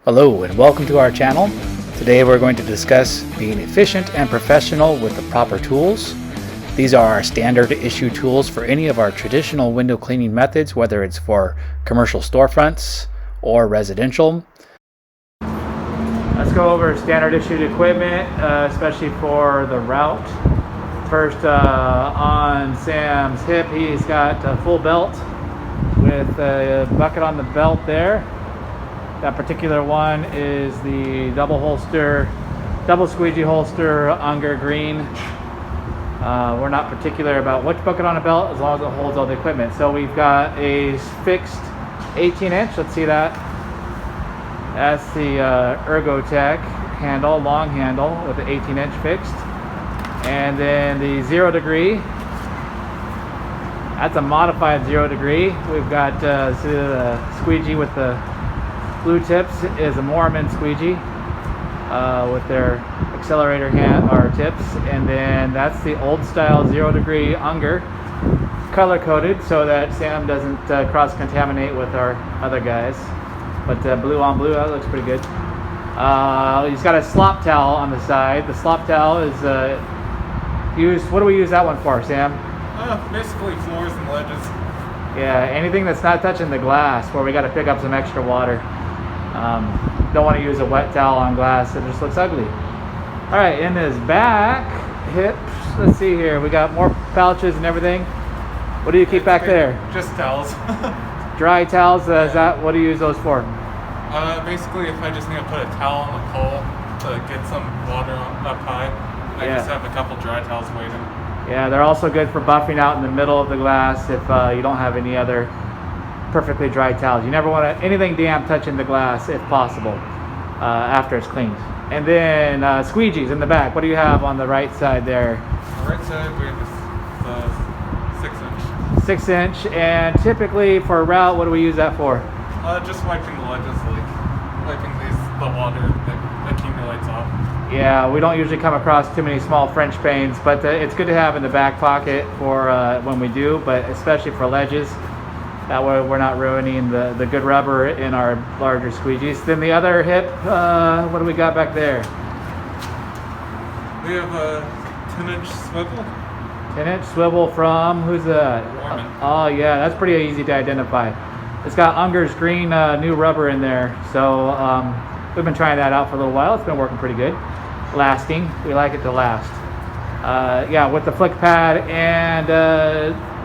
Hello and welcome to our channel. Today we're going to discuss being efficient and professional with the proper tools. These are our standard issue tools for any of our traditional window cleaning methods, whether it's for commercial storefronts or residential. Let's go over standard issued equipment, especially for the route. First, on Sam's hip, he's got a full belt with a bucket on the belt there. That particular one is the double squeegee holster Unger green. We're not particular about which bucket on a belt as long as it holds all the equipment. So we've got a fixed 18-inch. Let's see that. That's the Ergotech handle, long handle with the 18-inch fixed. And then the 0 degree. That's a modified 0 degree. We've got the squeegee with the blue tips is a Moerman squeegee with their accelerator hand or tips, and then that's the old style 0 degree Unger, color coded so that Sam doesn't cross contaminate with our other guys. But blue on blue, that looks pretty good. He's got a slop towel on the side. The slop towel is used. What do we use that one for, Sam? Basically floors and ledges. Yeah, anything that's not touching the glass where we got to pick up some extra water. Don't want to use a wet towel on glass, it just looks ugly. All right, in his back hips, let's see here, we got more pouches and everything. What do you keep back there? Just towels. Dry towels, is that, what do you use those for? Basically, if I just need to put a towel on the pole to get some water up high, I just have a couple dry towels waiting. Yeah, they're also good for buffing out in the middle of the glass if you don't have any other perfectly dry towels. You never want anything damp touching the glass if possible after it's cleaned. And then squeegees in the back. What do you have on the right side there? On the right side we have the 6-inch. 6-inch, and typically for a route, what do we use that for? Just wiping the ledges, like wiping the water that accumulates off. Yeah, we don't usually come across too many small French panes, but it's good to have in the back pocket for when we do, but especially for ledges. That way we're not ruining the good rubber in our larger squeegees. Then the other hip, what do we got back there? We have a 10-inch swivel. 10-inch swivel from, who's that? Moerman. Oh yeah, that's pretty easy to identify. It's got Unger's green new rubber in there. So we've been trying that out for a little while. It's been working pretty good. Lasting, we like it to last. Yeah, with the flick pad, and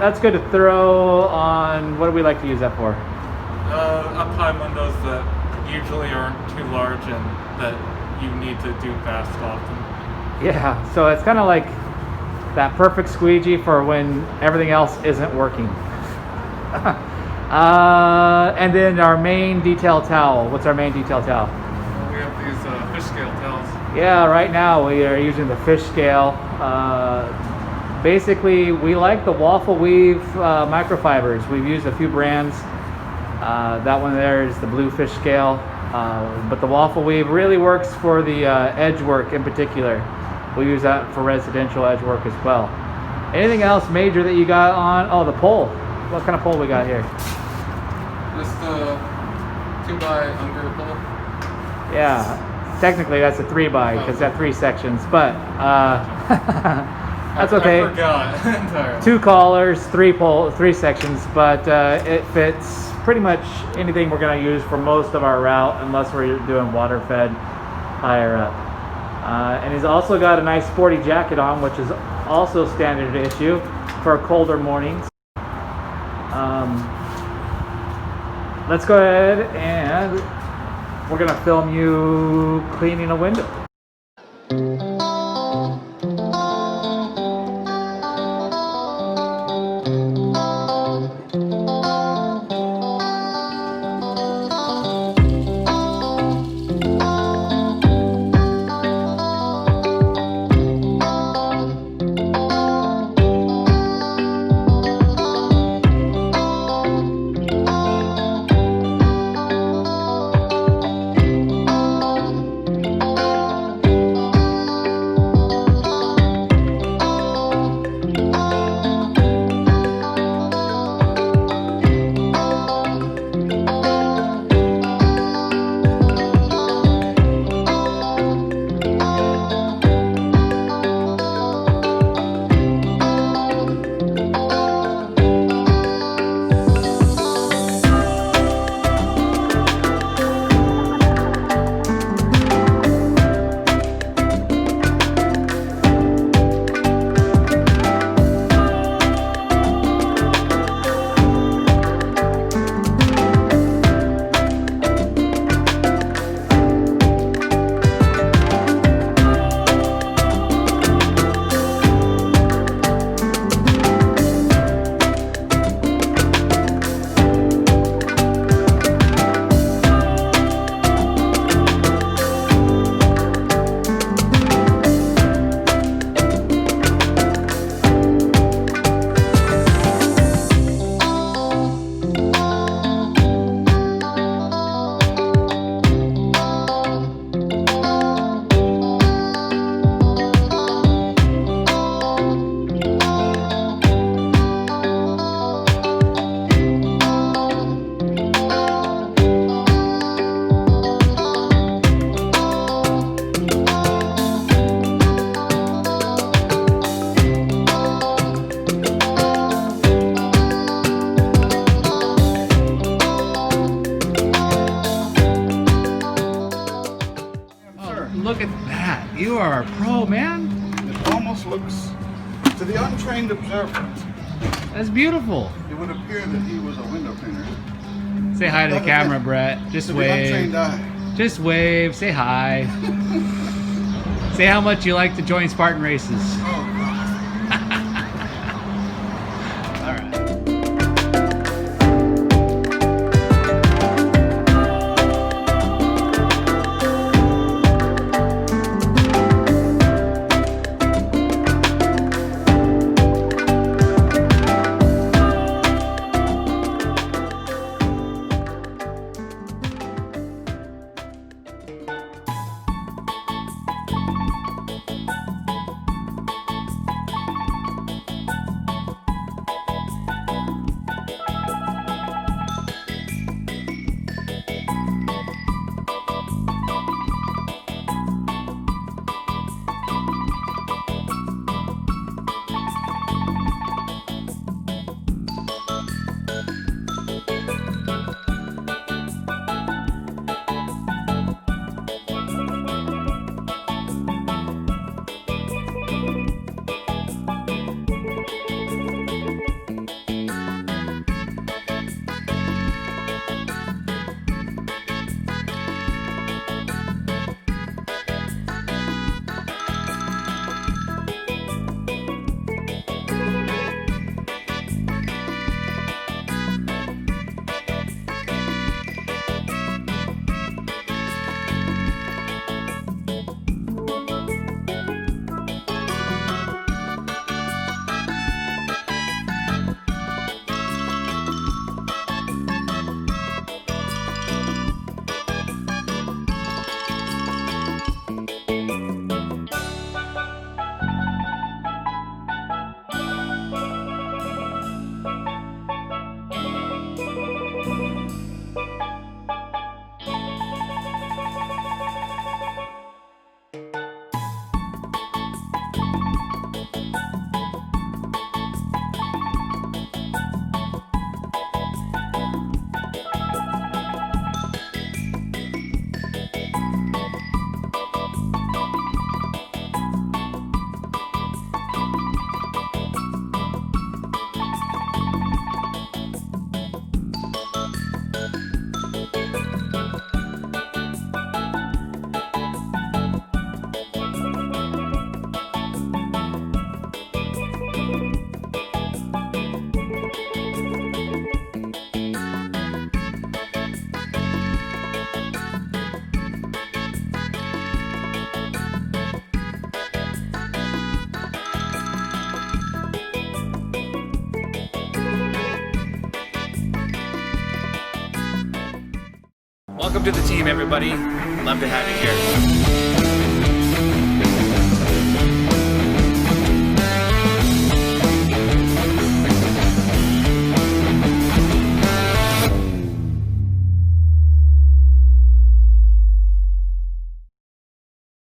that's good to throw on. What do we like to use that for? Up high windows that usually aren't too large and that you need to do fast often. Yeah, so it's kind of like that perfect squeegee for when everything else isn't working. And then our main detail towel. What's our main detail towel? We have these fish scale towels. Yeah, right now we are using the fish scale. Basically, we like the waffle weave microfibers. We've used a few brands. That one there is the blue fish scale. But the waffle weave really works for the edge work in particular. We use that for residential edge work as well. Anything else major that you got on? Oh, the pole. What kind of pole we got here? Just a 2x Unger pole. Yeah, technically that's a 3x because that 3 sections, but that's okay. I forgot entirely. 2 collars, 3 sections, but it fits pretty much anything we're going to use for most of our route unless we're doing water fed higher up. And he's also got a nice sporty jacket on, which is also standard issue for colder mornings. Let's go ahead and we're going to film you cleaning a window. Look at that. You are a pro, man. It almost looks, to the untrained observer, That's beautiful. it would appear that he was a window cleaner. Say hi to the But camera, again, Brett. Just To the untrained wave. eye. Just wave. Say hi. Say how much you like to join Spartan races. Oh, God. All right. Welcome to the team, everybody. Love to have you here.